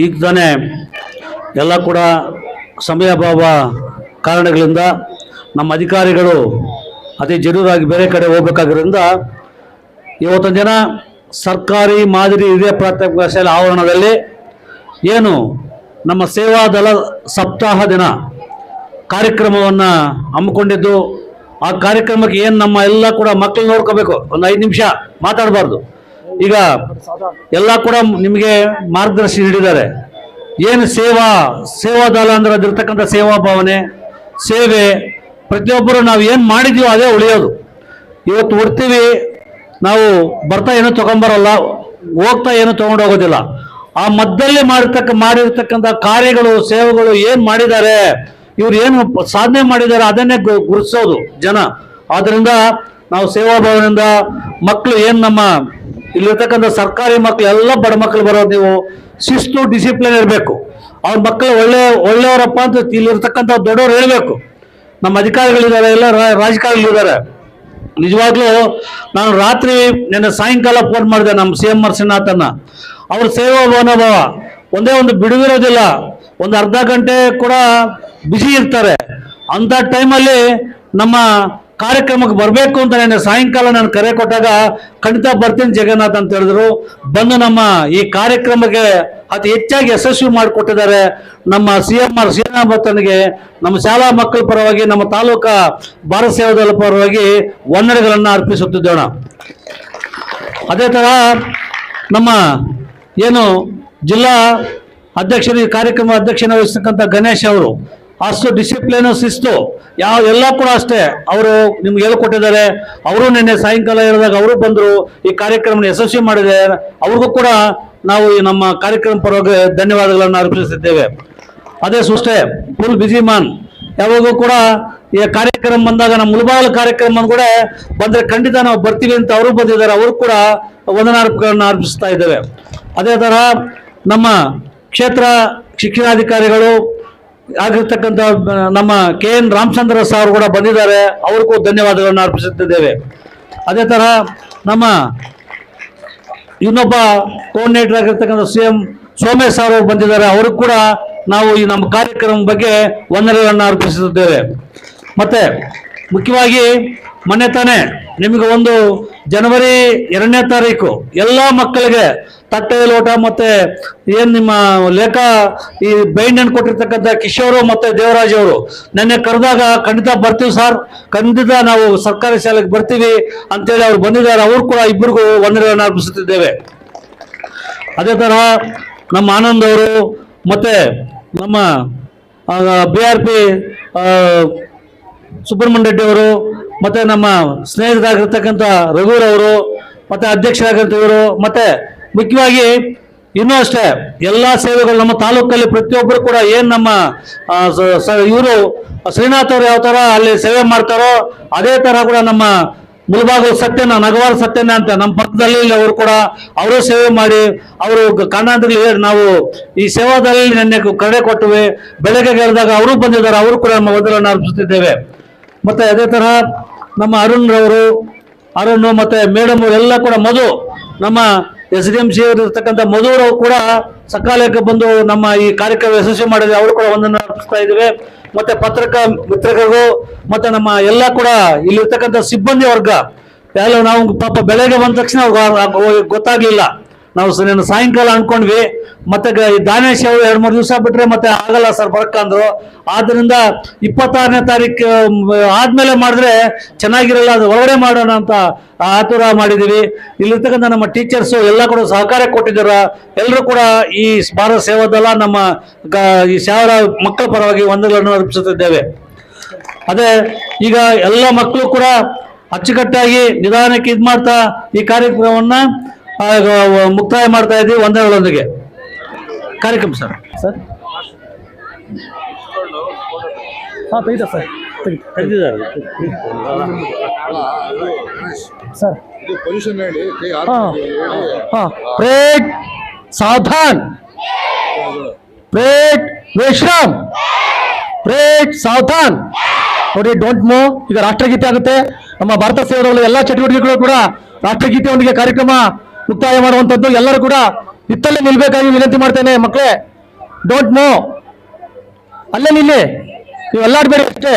ಈಗ ತಾನೇ ಎಲ್ಲ ಕೂಡ ಸಮಯಾಭಾವ ಕಾರಣಗಳಿಂದ ನಮ್ಮ ಅಧಿಕಾರಿಗಳು ಅತಿ ಜರೂರಾಗಿ ಬೇರೆ ಕಡೆ ಹೋಗಬೇಕಾಗಿರೋದ್ರಿಂದ ಇವತ್ತೊಂದು ದಿನ ಸರ್ಕಾರಿ ಮಾದರಿ ಹಿರಿಯ ಪ್ರಾಥಮಿಕ ಶಾಲೆ ಆವರಣದಲ್ಲಿ ಏನು ನಮ್ಮ ಸೇವಾದಳ ಸಪ್ತಾಹ ದಿನ ಕಾರ್ಯಕ್ರಮವನ್ನು ಹಮ್ಮಿಕೊಂಡಿದ್ದು, ಆ ಕಾರ್ಯಕ್ರಮಕ್ಕೆ ಏನು ನಮ್ಮ ಎಲ್ಲ ಕೂಡ ಮಕ್ಕಳು ನೋಡ್ಕೋಬೇಕು, ಒಂದು 5 ನಿಮಿಷ ಮಾತಾಡಬಾರ್ದು. ಈಗ ಎಲ್ಲ ಕೂಡ ನಿಮಗೆ ಮಾರ್ಗದರ್ಶನ ನೀಡಿದ್ದಾರೆ. ಏನು ಸೇವಾದಳ ಅಂದ್ರೆ ಅದಿರ್ತಕ್ಕಂಥ ಸೇವಾ ಭಾವನೆ, ಸೇವೆ, ಪ್ರತಿಯೊಬ್ಬರು ನಾವು ಏನು ಮಾಡಿದೀವೋ ಅದೇ ಉಳಿಯೋದು. ಇವತ್ತು ಹುಡ್ತೀವಿ, ನಾವು ಬರ್ತಾ ಏನೂ ತೊಗೊಂಬರಲ್ಲ, ಹೋಗ್ತಾ ಏನೂ ತೊಗೊಂಡು ಹೋಗೋದಿಲ್ಲ. ಆ ಮಧ್ಯದಲ್ಲಿ ಮಾಡಿರ್ತಕ್ಕಂಥ ಕಾರ್ಯಗಳು, ಸೇವೆಗಳು ಏನು ಮಾಡಿದ್ದಾರೆ, ಇವ್ರು ಏನು ಸಾಧನೆ ಮಾಡಿದ್ದಾರೆ ಅದನ್ನೇ ಗುರುತಿಸೋದು ಜನ. ಆದ್ದರಿಂದ ನಾವು ಸೇವಾ ಭಾವನೆಯಿಂದ ಮಕ್ಕಳು ಏನು ನಮ್ಮ ಇಲ್ಲಿರ್ತಕ್ಕಂಥ ಸರ್ಕಾರಿ ಮಕ್ಕಳು ಎಲ್ಲ ಬಡ ಮಕ್ಕಳು ಬರೋದು, ನೀವು ಶಿಸ್ತು ಡಿಸಿಪ್ಲಿನ್ ಇರಬೇಕು. ಅವ್ರ ಮಕ್ಕಳು ಒಳ್ಳೆಯವರಪ್ಪ ಅಂತ ಇಲ್ಲಿರ್ತಕ್ಕಂಥ ದೊಡ್ಡವರು ಹೇಳಬೇಕು. ನಮ್ಮ ಅಧಿಕಾರಿಗಳಿದ್ದಾರೆ, ಎಲ್ಲ ರಾಜಕಾರಣಿಗಳಿದ್ದಾರೆ. ನಿಜವಾಗ್ಲೂ ನಾನು ರಾತ್ರಿ ನಿನ್ನೆ ಸಾಯಂಕಾಲ ಫೋನ್ ಮಾಡಿದೆ ನಮ್ಮ CM ಶ್ರೀನಾಥನ್ನ. ಅವ್ರ ಸೇವಾ ಮನೋಭಾವ ಒಂದೇ ಒಂದು ಬಿಡುವಿರೋದಿಲ್ಲ, ಒಂದು ಅರ್ಧ ಗಂಟೆ ಕೂಡ ಬಿಸಿ ಇರ್ತಾರೆ. ಅಂಥ ಟೈಮಲ್ಲಿ ನಮ್ಮ ಕಾರ್ಯಕ್ರಮಕ್ಕೆ ಬರಬೇಕು ಅಂತ ನೆನ್ನೆ ಸಾಯಂಕಾಲ ನಾನು ಕರೆ ಕೊಟ್ಟಾಗ ಖಂಡಿತ ಬರ್ತೀನಿ ಜಗನ್ನಾಥ್ ಅಂತ ಹೇಳಿದ್ರು. ಬಂದು ನಮ್ಮ ಈ ಕಾರ್ಯಕ್ರಮಕ್ಕೆ ಅತಿ ಹೆಚ್ಚಾಗಿ ಯಶಸ್ವಿ ಮಾಡಿಕೊಟ್ಟಿದ್ದಾರೆ. ನಮ್ಮ CM ಶ್ರೀನಾಥನಿಗೆ ನಮ್ಮ ಶಾಲಾ ಮಕ್ಕಳ ಪರವಾಗಿ, ನಮ್ಮ ತಾಲೂಕಾ ಭಾರತ ಸೇವಾದಳ ಪರವಾಗಿ ವಂದನೆಗಳನ್ನು ಅರ್ಪಿಸುತ್ತಿದ್ದೋಣ. ಅದೇ ಥರ ನಮ್ಮ ಏನು ಜಿಲ್ಲಾ ಅಧ್ಯಕ್ಷರು, ಈ ಕಾರ್ಯಕ್ರಮ ಅಧ್ಯಕ್ಷನ ವಹಿಸ್ತಕ್ಕಂಥ ಗಣೇಶ್ ಅವರು ಅಷ್ಟು ಡಿಸಿಪ್ಲಿನು, ಶಿಸ್ತು ಎಲ್ಲ ಕೂಡ ಅಷ್ಟೇ ಅವರು ನಿಮ್ಗೆ ಹೇಳ್ಕೊಟ್ಟಿದ್ದಾರೆ. ಅವರು ನಿನ್ನೆ ಸಾಯಂಕಾಲ ಹೇಳಿದಾಗ ಅವರು ಬಂದರು, ಈ ಕಾರ್ಯಕ್ರಮ ಯಶಸ್ವಿ ಮಾಡಿದ್ದಾರೆ. ಅವ್ರಿಗೂ ಕೂಡ ನಾವು ಈ ನಮ್ಮ ಕಾರ್ಯಕ್ರಮ ಪರವಾಗಿ ಧನ್ಯವಾದಗಳನ್ನು ಅರ್ಪಿಸುತ್ತಿದ್ದೇವೆ. ಅದೇ ಸುಷ್ಟೇ ಫುಲ್ ಬಿಜಿ ಮ್ಯಾನ್, ಯಾವಾಗೂ ಕೂಡ ಈ ಕಾರ್ಯಕ್ರಮ ಬಂದಾಗ ನಮ್ಮ ಮುಳಬಾಗಿಲು ಕಾರ್ಯಕ್ರಮ ಕೂಡ ಬಂದರೆ ಖಂಡಿತ ನಾವು ಬರ್ತೀವಿ ಅಂತ ಅವರು ಬಂದಿದ್ದಾರೆ. ಅವರು ಕೂಡ ವಂದನಾರ್ಪಣೆಗಳನ್ನು ಅರ್ಪಿಸ್ತಾ ಇದ್ದೇವೆ. ಅದೇ ಥರ ನಮ್ಮ ಕ್ಷೇತ್ರ ಶಿಕ್ಷಣಾಧಿಕಾರಿಗಳು ಆಗಿರ್ತಕ್ಕಂಥ ನಮ್ಮ KN ರಾಮಚಂದ್ರ ಸಾರ್ ಕೂಡ ಬಂದಿದ್ದಾರೆ. ಅವ್ರಿಗೂ ಧನ್ಯವಾದಗಳನ್ನು ಅರ್ಪಿಸುತ್ತಿದ್ದೇವೆ. ಅದೇ ಥರ ನಮ್ಮ ಇನ್ನೊಬ್ಬ ಕೋಆರ್ಡಿನೇಟರ್ ಆಗಿರ್ತಕ್ಕಂಥ CM ಸೋಮೇಶ್ ಅವರು ಬಂದಿದ್ದಾರೆ. ಅವರು ಕೂಡ ನಾವು ಈ ನಮ್ಮ ಕಾರ್ಯಕ್ರಮ ಬಗ್ಗೆ ವಂದನೆಗಳನ್ನು ಅರ್ಪಿಸುತ್ತಿದ್ದೇವೆ. ಮತ್ತೆ ಮುಖ್ಯವಾಗಿ ಮೊನ್ನೆ ತಾನೇ ನಿಮಗೆ ಒಂದು ಜನವರಿ 2ನೇ ತಾರೀಕು ಎಲ್ಲ ಮಕ್ಕಳಿಗೆ ತಟ್ಟೆ ಲೋಟ ಮತ್ತೆ ಏನು ನಿಮ್ಮ ಲೇಖ ಈ ಬೈಂಡನ್ನು ಕೊಟ್ಟಿರ್ತಕ್ಕಂಥ ಕಿಶೋರು ಮತ್ತೆ ದೇವರಾಜ್ ಅವರು ನೆನ್ನೆ ಕರೆದಾಗ ಖಂಡಿತ ಬರ್ತೀವಿ ಸರ್, ಖಂಡಿತ ನಾವು ಸರ್ಕಾರಿ ಶಾಲೆಗೆ ಬರ್ತೀವಿ ಅಂತೇಳಿ ಅವ್ರು ಬಂದಿದ್ದಾರೆ. ಅವರು ಕೂಡ ಇಬ್ಬರಿಗೂ ವಂದನೆಗಳನ್ನು ಅರ್ಪಿಸುತ್ತಿದ್ದೇವೆ. ಅದೇ ತರಹ ನಮ್ಮ ಆನಂದ್ ಅವರು ಮತ್ತೆ ನಮ್ಮ BRP ಸುಬ್ರಹ್ಮಣ್ಯ ರೆಡ್ಡಿ ಅವರು ಮತ್ತೆ ನಮ್ಮ ಸ್ನೇಹಿತರಾಗಿರ್ತಕ್ಕಂಥ ರಘುರವರು ಮತ್ತೆ ಅಧ್ಯಕ್ಷರಾಗಿರ್ತವರು ಮತ್ತೆ ಮುಖ್ಯವಾಗಿ ಇನ್ನೂ ಅಷ್ಟೇ ಎಲ್ಲ ಸೇವೆಗಳು ನಮ್ಮ ತಾಲೂಕಲ್ಲಿ ಪ್ರತಿಯೊಬ್ಬರು ಕೂಡ ಏನು ನಮ್ಮ ಇವರು ಶ್ರೀನಾಥ್ ಅವರು ಯಾವ ಥರ ಅಲ್ಲಿ ಸೇವೆ ಮಾಡ್ತಾರೋ ಅದೇ ಥರ ಕೂಡ ನಮ್ಮ ಮುಳಬಾಗಿಲು ಸತ್ಯನ, ನಗವಾರ ಸತ್ಯನ ಅಂತ ನಮ್ಮ ಪಕ್ಕದಲ್ಲಿ ಅವರು ಕೂಡ ಅವರು ಸೇವೆ ಮಾಡಿ ಅವರು ಕಾರಣದಲ್ಲಿ ನಾವು ಈ ಸೇವಾದಲ್ಲಿ ನೆನ್ನೆ ಕರೆ ಕೊಟ್ಟುವೆ. ಬೆಳಗ್ಗೆ ಹೇಳಿದಾಗ ಅವರು ಬಂದಿದ್ದಾರೆ, ಅವರು ಕೂಡ ನಮ್ಮ ವಂದನೆಗಳನ್ನು ಅರ್ಪಿಸುತ್ತಿದ್ದೇವೆ. ಮತ್ತೆ ಅದೇ ತರಹ ನಮ್ಮ ಅರುಣ್ ಮತ್ತೆ ಮೇಡಮ್ ಅವರೆಲ್ಲ ಕೂಡ ಮಧು, ನಮ್ಮ SDMC ಇರ್ತಕ್ಕಂಥ ಮಧುರವರು ಕೂಡ ಸಕಾಲಕ್ಕೆ ಬಂದು ನಮ್ಮ ಈ ಕಾರ್ಯಕ್ರಮ ಯಶಸ್ವಿ ಮಾಡಿದ್ರೆ ಅವರು ಕೂಡ ವಂದನೆ ಅರ್ಪಿಸ್ತಾ ಇದ್ದೇವೆ. ಮತ್ತೆ ಪತ್ರಕ ಮಿತ್ರರಿಗೂ ಮತ್ತೆ ನಮ್ಮ ಎಲ್ಲ ಕೂಡ ಇಲ್ಲಿರ್ತಕ್ಕಂಥ ಸಿಬ್ಬಂದಿ ವರ್ಗ ಎಲ್ಲ ನಾವು ಪಾಪ ಬೆಳಗ್ಗೆ ಬಂದ ತಕ್ಷಣ ಗೊತ್ತಾಗ್ಲಿಲ್ಲ, ನಾವು ಸಾಯಂಕಾಲ ಅನ್ಕೊಂಡ್ವಿ. ಮತ್ತೆ ದಾನೇಶ್ ಅವರು 2-3 ದಿವಸ ಬಿಟ್ರೆ ಮತ್ತೆ ಆಗಲ್ಲ ಸರ್ ಬರಕ್ಕಂದ್ರು. ಆದ್ರಿಂದ 26ನೇ ತಾರೀಕು ಆದ್ಮೇಲೆ ಮಾಡಿದ್ರೆ ಚೆನ್ನಾಗಿರಲ್ಲ, ಅದು ಹೊರಗಡೆ ಮಾಡೋಣ ಅಂತ ಆತುರ ಮಾಡಿದೀವಿ. ಇಲ್ಲಿರ್ತಕ್ಕಂಥ ನಮ್ಮ ಟೀಚರ್ಸು ಎಲ್ಲ ಕೂಡ ಸಹಕಾರ ಕೊಟ್ಟಿದ್ದಾರೆ. ಎಲ್ಲರೂ ಕೂಡ ಈ ಭಾರತ ಸೇವಾದಳ ನಮ್ಮ ಈ ಶಾಲಾ ಮಕ್ಕಳ ಪರವಾಗಿ ವಂದನೆಗಳನ್ನು ಅರ್ಪಿಸುತ್ತಿದ್ದೇವೆ. ಅದೇ ಈಗ ಎಲ್ಲ ಮಕ್ಕಳು ಕೂಡ ಅಚ್ಚುಕಟ್ಟಾಗಿ ನಿಧಾನಕ್ಕೆ ಇದು ಮಾಡ್ತಾ ಈ ಕಾರ್ಯಕ್ರಮವನ್ನ ಮುಕ್ತಾಯ ಮಾಡ್ತಾ ಇದ್ದೀವಿ ವಂದನೆಗಳೊಂದಿಗೆ. ಕಾರ್ಯಕ್ರಮ ಸರ್ ತೆಗಿತಾ ಸರ್ ತೆಗೆದಿದ್ದಾರೆ ಸರ್. ಪ್ರೇಟ್ ಸಾವಧಾನ್, ಪ್ರೇಟ್ ವಿಶ್ರಾಮ್, ಪ್ರೇಟ್ ಸಾವಧಾನ್. ನೋಡಿ, ಡೋಂಟ್ ಮೂವ್. ಈಗ ರಾಷ್ಟ್ರಗೀತೆ ಆಗುತ್ತೆ. ನಮ್ಮ ಭಾರತ ಸೇವಾದಳ ಎಲ್ಲ ಚಟುವಟಿಕೆಗಳು ಕೂಡ ರಾಷ್ಟ್ರಗೀತೆಯೊಂದಿಗೆ ಕಾರ್ಯಕ್ರಮ ಮುಕ್ತಾಯ ಮಾಡುವಂಥದ್ದು. ಎಲ್ಲರೂ ಕೂಡ ಇತ್ತಲ್ಲೇ ನಿಲ್ಬೇಕಾಗಿ ವಿನಂತಿ ಮಾಡ್ತೇನೆ ಮಕ್ಕಳೇ. ಡೋಂಟ್ ಮೂವ್, ಅಲ್ಲೇ ನಿಲ್ಲಿ, ನೀವು ಅಲ್ಲಾಡ್ಬೇಡಿ ಅಷ್ಟೇ.